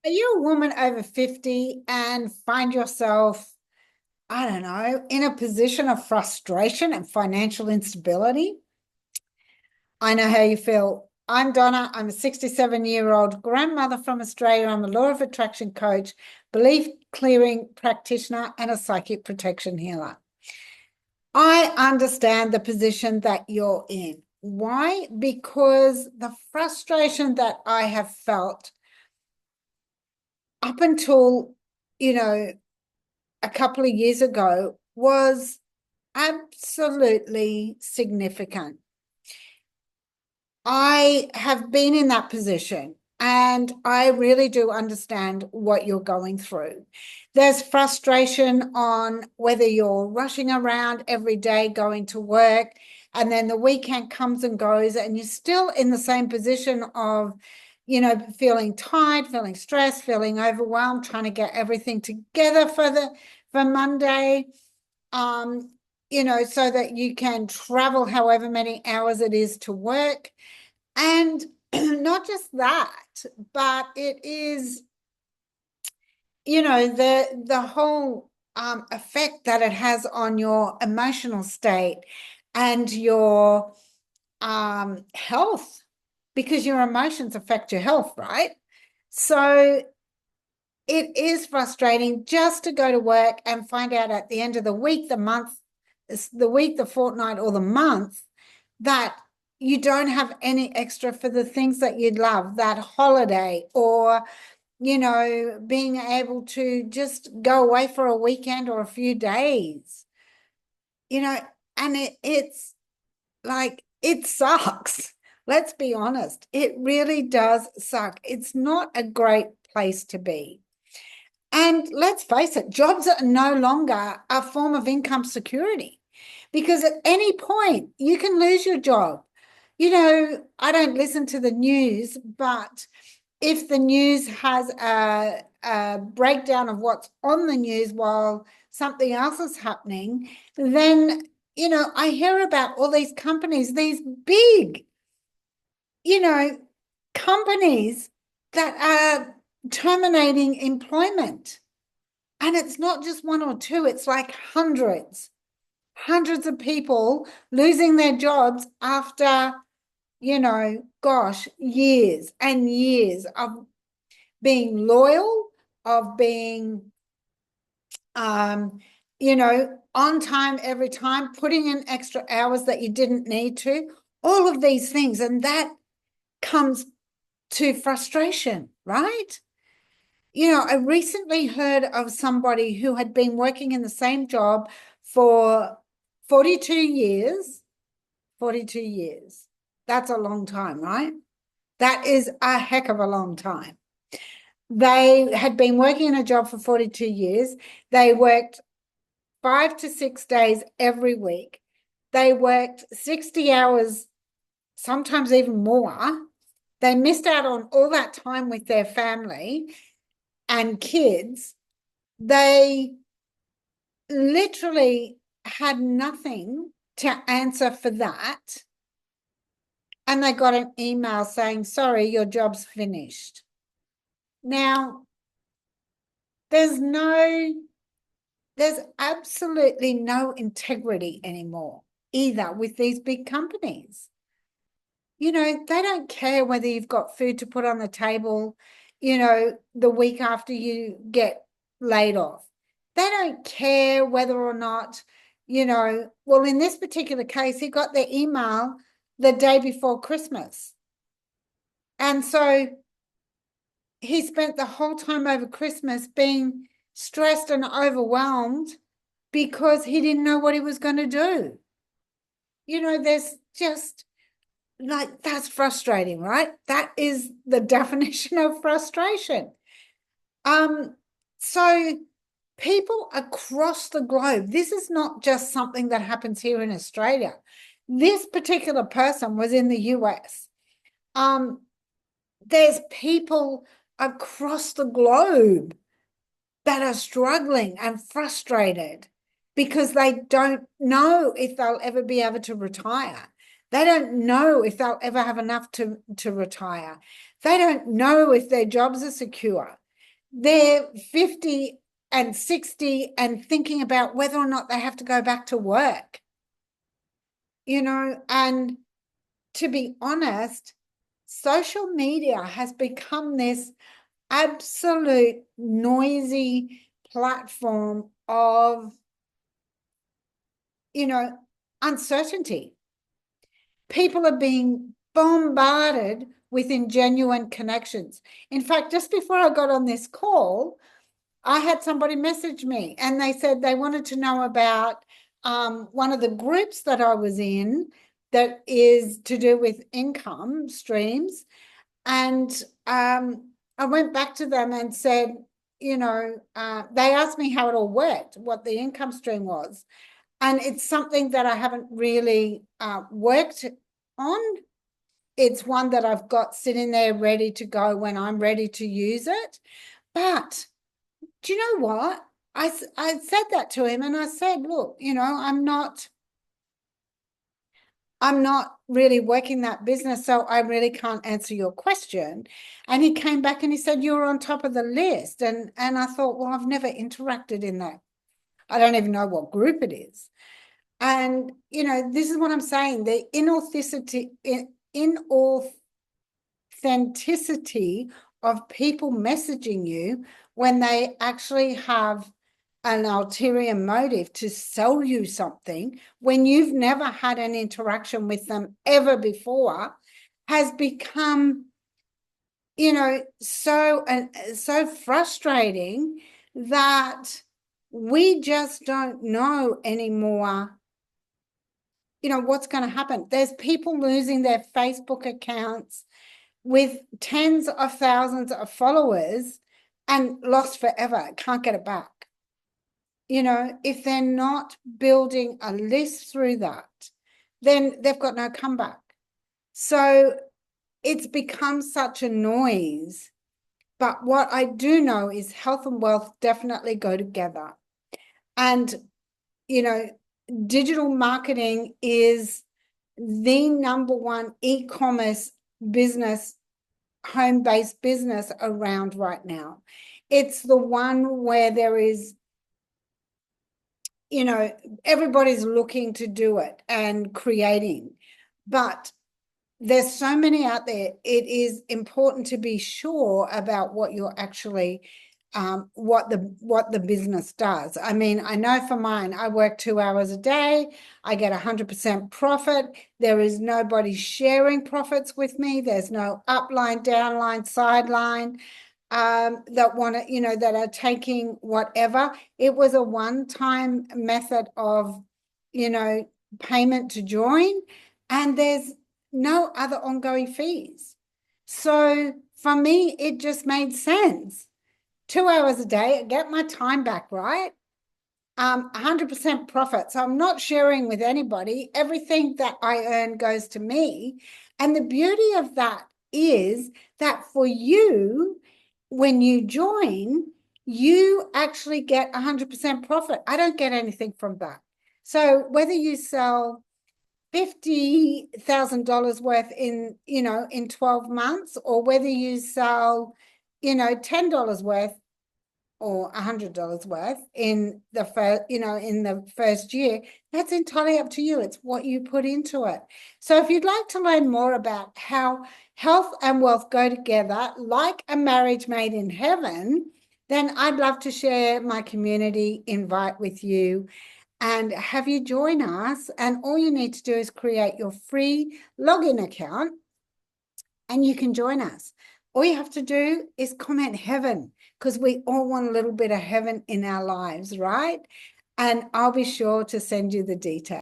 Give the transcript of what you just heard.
Are you a woman over 50 and find yourself, I don't know, in a position of frustration and financial instability? I know how you feel. I'm Donna. I'm a 67-year-old grandmother from Australia. I'm a law of attraction coach, belief clearing practitioner, and a psychic protection healer. I understand the position that you're in. Why? Because the frustration that I have felt up until, you know, a couple of years ago was absolutely significant. I have been in that position and I really do understand what you're going through. There's frustration on whether you're rushing around every day going to work, and then the weekend comes and goes, and you're still in the same position of, feeling tired, feeling stressed, feeling overwhelmed, trying to get everything together for Monday. Um, so that you can travel however many hours it is to work. And not just that, but it is, the whole effect that it has on your emotional state and your health, because your emotions affect your health, right? So it is frustrating just to go to work and find out at the end of the week, the fortnight, or the month, that you don't have any extra for the things that you'd love, that holiday, or, being able to just go away for a weekend or a few days, you know, and it's like, it sucks. Let's be honest. It really does suck. It's not a great place to be. And let's face it, jobs are no longer a form of income security, because at any point you can lose your job. I don't listen to the news, but if the news has a breakdown of what's on the news while something else is happening, then, I hear about all these companies, these big, you know, companies that are terminating employment. And it's not just one or two, it's like hundreds of people losing their jobs after, gosh, years and years of being loyal, of being, on time every time, putting in extra hours that you didn't need to, all of these things. And that comes to frustration, right? I recently heard of somebody who had been working in the same job for 42 years. 42 years. That's a long time, right? That is a heck of a long time. They had been working in a job for 42 years. They worked 5 to 6 days every week. They worked 60 hours, sometimes even more. They missed out on all that time with their family and kids. They literally had nothing to answer for that. And they got an email saying, sorry, your job's finished. Now, there's absolutely no integrity anymore either with these big companies. They don't care whether you've got food to put on the table, the week after you get laid off. They don't care whether or not, well, in this particular case, he got the email the day before Christmas. And so he spent the whole time over Christmas being stressed and overwhelmed because he didn't know what he was going to do. There's just, like, that's frustrating, right? That is the definition of frustration. So people across the globe, this is not just something that happens here in Australia. This particular person was in the US. There's people across the globe that are struggling and frustrated because they don't know if they'll ever be able to retire. They don't know if they'll ever have enough to retire. They don't know if their jobs are secure. they're 50 and 60 and thinking about whether or not they have to go back to work, and to be honest, social media has become this absolute noisy platform of, uncertainty. People are being bombarded with ingenuine connections. In fact, just before I got on this call, I had somebody message me and they said they wanted to know about one of the groups that I was in that is to do with income streams. And I went back to them and said, they asked me how it all worked, what the income stream was. And it's something that I haven't really worked on. It's one that I've got sitting there ready to go when I'm ready to use it. But do you know what? I said that to him and I said, look, I'm not really working that business, so I really can't answer your question. And he came back and he said, you're on top of the list. And I thought, well, I've never interacted in that. I don't even know what group it is. And, this is what I'm saying. The inauthenticity of people messaging you when they actually have an ulterior motive to sell you something when you've never had an interaction with them ever before has become, so frustrating that we just don't know anymore, what's going to happen. There's people losing their Facebook accounts with tens of thousands of followers and lost forever, can't get it back. If they're not building a list through that, then they've got no comeback. So it's become such a noise. But what I do know is health and wealth definitely go together. And, digital marketing is the number one e-commerce business, home-based business around right now. It's the one where there is, everybody's looking to do it and creating, but there's so many out there. It is important to be sure about what you're actually, what the business does. I mean, I know for mine, I work 2 hours a day. I get 100% profit. There is nobody sharing profits with me. There's no upline, downline, sideline. That want to, that are taking whatever. It was a one-time method of, payment to join, and there's no other ongoing fees. So for me, it just made sense. 2 hours a day, I get my time back, right? 100% profit. So I'm not sharing with anybody. Everything that I earn goes to me. And the beauty of that is that for you, when you join, you actually get 100% profit. I don't get anything from that. So whether you sell $50,000 worth in 12 months, or whether you sell, $10 worth or $100 worth in the first year, that's entirely up to you. It's what you put into it. So if you'd like to learn more about how health and wealth go together like a marriage made in heaven, then I'd love to share my community invite with you and have you join us. And all you need to do is create your free login account and you can join us. All you have to do is comment heaven, because we all want a little bit of heaven in our lives, right? And I'll be sure to send you the details.